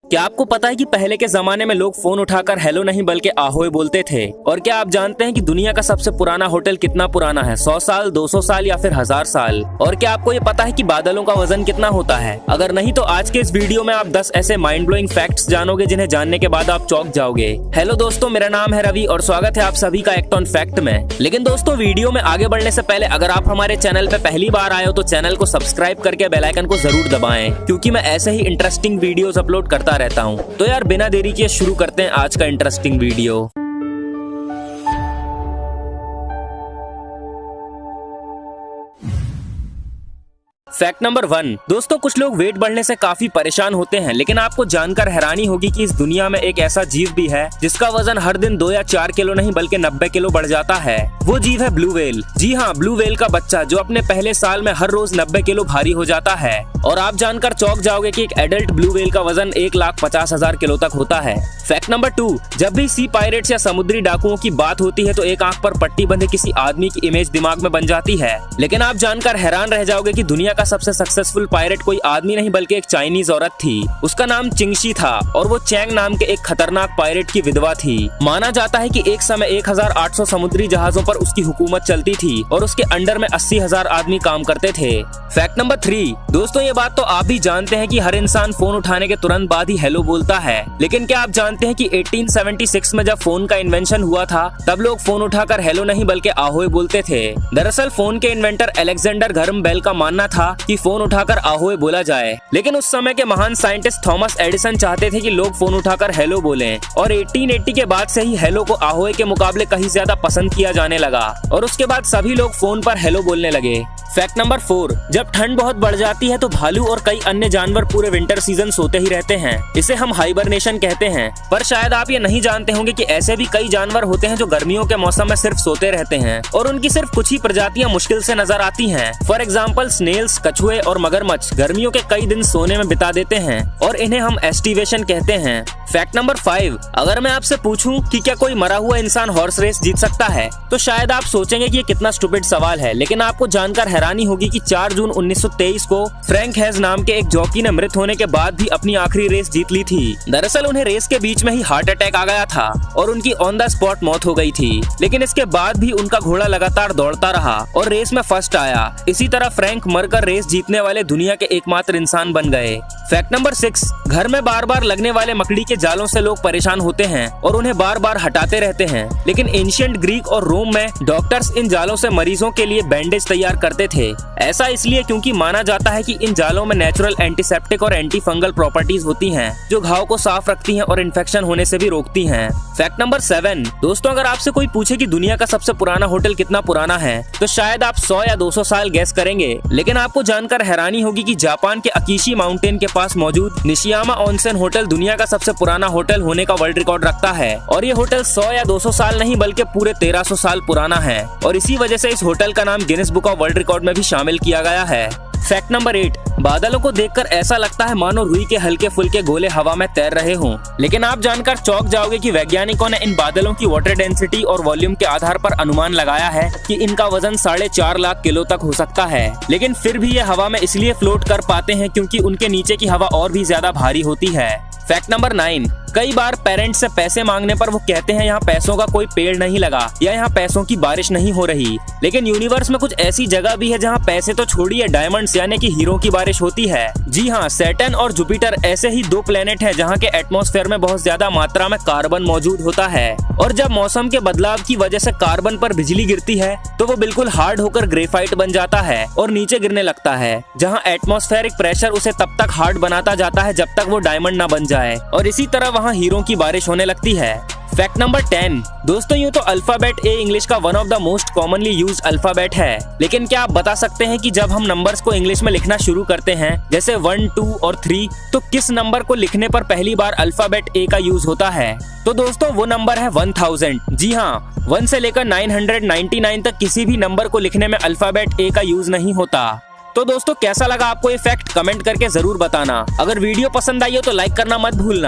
क्या आपको पता है कि पहले के जमाने में लोग फोन उठाकर हेलो नहीं बल्कि आहोए बोलते थे? और क्या आप जानते हैं कि दुनिया का सबसे पुराना होटल कितना पुराना है? 100 साल, 200 साल या फिर 1000 साल? और क्या आपको ये पता है कि बादलों का वजन कितना होता है? अगर नहीं तो आज के इस वीडियो में आप 10 ऐसे माइंड ब्लोइंग फैक्ट्स जानोगे जिन्हें जानने के बाद आप चौंक जाओगे। हेलो दोस्तों, मेरा नाम है रवि और स्वागत है आप सभी का एक्ट ऑन फैक्ट में। लेकिन दोस्तों, वीडियो में आगे बढ़ने से पहले अगर आप हमारे चैनल पे पहली बार आए हो तो चैनल को सब्सक्राइब करके बेल आइकन को जरूर दबाएं, क्योंकि मैं ऐसे ही इंटरेस्टिंग वीडियोस अपलोड करता रहता हूँ। तो यार बिना देरी किए शुरू करते हैं आज का इंटरेस्टिंग वीडियो। Fact number 1। दोस्तों, कुछ लोग वेट बढ़ने से काफी परेशान होते हैं, लेकिन आपको जानकर हैरानी होगी कि इस दुनिया में एक ऐसा जीव भी है जिसका वजन हर दिन 2 या 4 किलो नहीं बल्कि 90 किलो बढ़ जाता है। वो जीव है ब्लू व्हेल। जी हाँ, ब्लू व्हेल का बच्चा जो अपने पहले साल में हर रोज 90 किलो भारी हो जाता है। और आप जानकर चौंक जाओगे कि एक एडल्ट ब्लू व्हेल का वजन 1,50,000 किलो तक होता है। Fact number 2। जब भी सी पायरेट्स या समुद्री डाकुओं की बात होती है तो एक आंख पर पट्टी बंधे किसी आदमी की इमेज दिमाग में बन जाती है, लेकिन आप जानकर हैरान रह जाओगे कि दुनिया का सबसे सक्सेसफुल पायरेट कोई आदमी नहीं बल्कि एक चाइनीज औरत थी। उसका नाम चिंगशी था और वो चैंग नाम के एक खतरनाक पायरेट की विधवा थी। माना जाता है कि एक समय 1800 समुद्री जहाजों पर उसकी हुकूमत चलती थी और उसके अंडर में 80,000 आदमी काम करते थे। Fact number 3। दोस्तों, ये बात तो आप भी जानते हैं कि हर इंसान फोन उठाने के तुरंत बाद ही हेलो बोलता है, लेकिन क्या आप जानते हैं कि 1876 में जब फोन का इन्वेंशन हुआ था तब लोग फोन उठाकर हेलो नहीं बल्कि आहोए बोलते थे। दरअसल फोन के इन्वेंटर अलेक्जेंडर ग्राहम बेल का मानना था कि फोन उठाकर आहोए बोला जाए, लेकिन उस समय के महान साइंटिस्ट थॉमस एडिसन चाहते थे कि लोग फोन उठाकर हेलो बोलें, और 1880 के बाद से ही हेलो को आहोए के मुकाबले कहीं ज्यादा पसंद किया जाने लगा और उसके बाद सभी लोग फोन पर हेलो बोलने लगे। Fact number 4। जब ठंड बहुत बढ़ जाती है तो भालू और कई अन्य जानवर पूरे विंटर सीजन सोते ही रहते हैं। इसे हम हाइबरनेशन कहते हैं। पर शायद आप ये नहीं जानते होंगे कि ऐसे भी कई जानवर होते हैं जो गर्मियों के मौसम में सिर्फ सोते रहते हैं और उनकी सिर्फ कुछ ही प्रजातियां मुश्किल से नजर आती हैं। फॉर एग्जाम्पल स्नेल्स, कछुए और मगरमच्छ गर्मियों के कई दिन सोने में बिता देते हैं और इन्हें हम एस्टिवेशन कहते हैं। Fact number 5। अगर मैं आपसे पूछूं कि क्या कोई मरा हुआ इंसान हॉर्स रेस जीत सकता है तो शायद आप सोचेंगे कि ये कितना स्टूपिड सवाल है, लेकिन आपको जानकर हैरानी होगी कि 4 जून 1923 को फ्रैंक हेज नाम के एक जॉकी ने मृत होने के बाद भी अपनी आखिरी रेस जीत ली थी। दरअसल उन्हें रेस के बीच में ही हार्ट अटैक आ गया था और उनकी ऑन द स्पॉट मौत हो गई थी, लेकिन इसके बाद भी उनका घोड़ा लगातार दौड़ता रहा और रेस में फर्स्ट आया। इसी तरह फ्रैंक मरकर रेस जीतने वाले दुनिया के एकमात्र इंसान बन गए। Fact number 6। घर में बार बार लगने वाले मकड़ी के जालों से लोग परेशान होते हैं और उन्हें बार बार हटाते रहते हैं, लेकिन एंशिएंट ग्रीक और रोम में डॉक्टर्स इन जालों से मरीजों के लिए बैंडेज तैयार करते थे। ऐसा इसलिए क्योंकि माना जाता है कि इन जालों में नेचुरल एंटीसेप्टिक और एंटी फंगल प्रॉपर्टीज होती हैं जो घाव को साफ रखती हैं और इन्फेक्शन होने से भी रोकती हैं। Fact number 7। दोस्तों, अगर आपसे कोई पूछे कि दुनिया का सबसे पुराना होटल कितना पुराना है तो शायद आप 100 या 200 साल गैस करेंगे, लेकिन आपको जानकर हैरानी होगी कि जापान के अकीशी माउंटेन के पास मौजूद निशियामा ऑनसेन होटल दुनिया का सबसे पुराना होटल होने का वर्ल्ड रिकॉर्ड रखता है। और ये होटल 100 या 200 साल नहीं बल्कि पूरे 1300 साल पुराना है और इसी वजह से इस होटल का नाम Guinness book of world record में भी शामिल किया गया है। Fact number 8। बादलों को देखकर ऐसा लगता है मानो रुई के हल्के फुल्के गोले हवा में तैर रहे हों, लेकिन आप जानकर चौंक जाओगे कि वैज्ञानिकों ने इन बादलों की वाटर डेंसिटी और वॉल्यूम के आधार पर अनुमान लगाया है कि इनका वजन 4.5 लाख किलो तक हो सकता है, लेकिन फिर भी ये हवा में इसलिए फ्लोट कर पाते हैं क्योंकि उनके नीचे की हवा और भी ज्यादा भारी होती है। Fact number 9। कई बार पेरेंट्स से पैसे मांगने पर वो कहते हैं यहाँ पैसों का कोई पेड़ नहीं लगा या यहाँ पैसों की बारिश नहीं हो रही, लेकिन यूनिवर्स में कुछ ऐसी जगह भी है जहाँ पैसे तो छोड़िए डायमंड्स यानी कि हीरो की बारिश होती है। जी हाँ, सैटर्न और जुपिटर ऐसे ही 2 प्लेनेट हैं जहाँ के एटमॉस्फेयर में बहुत ज्यादा मात्रा में कार्बन मौजूद होता है और जब मौसम के बदलाव की वजह से कार्बन पर बिजली गिरती है तो वो बिल्कुल हार्ड होकर ग्रेफाइट बन जाता है और नीचे गिरने लगता है, जहाँ एटमॉस्फेरिक प्रेशर उसे तब तक हार्ड बनाता जाता है जब तक वो डायमंड न बन जाए और इसी तरह वहाँ हीरो की बारिश होने लगती है। Fact number 10। दोस्तों, यूँ तो अल्फाबेट ए इंग्लिश का one of the most commonly used alphabet है, लेकिन क्या आप बता सकते हैं कि जब हम नंबर्स को इंग्लिश में लिखना शुरू करते हैं जैसे 1, 2 और 3 तो किस नंबर को लिखने पर पहली बार अल्फाबेट ए का यूज होता है? तो दोस्तों, वो नंबर है 1000। जी हाँ, 1 से लेकर 999 तक किसी भी नंबर को लिखने में अल्फाबेट ए का यूज नहीं होता। तो दोस्तों, कैसा लगा आपको ये फैक्ट कमेंट करके जरूर बताना। अगर वीडियो पसंद आई हो तो लाइक करना मत भूलना।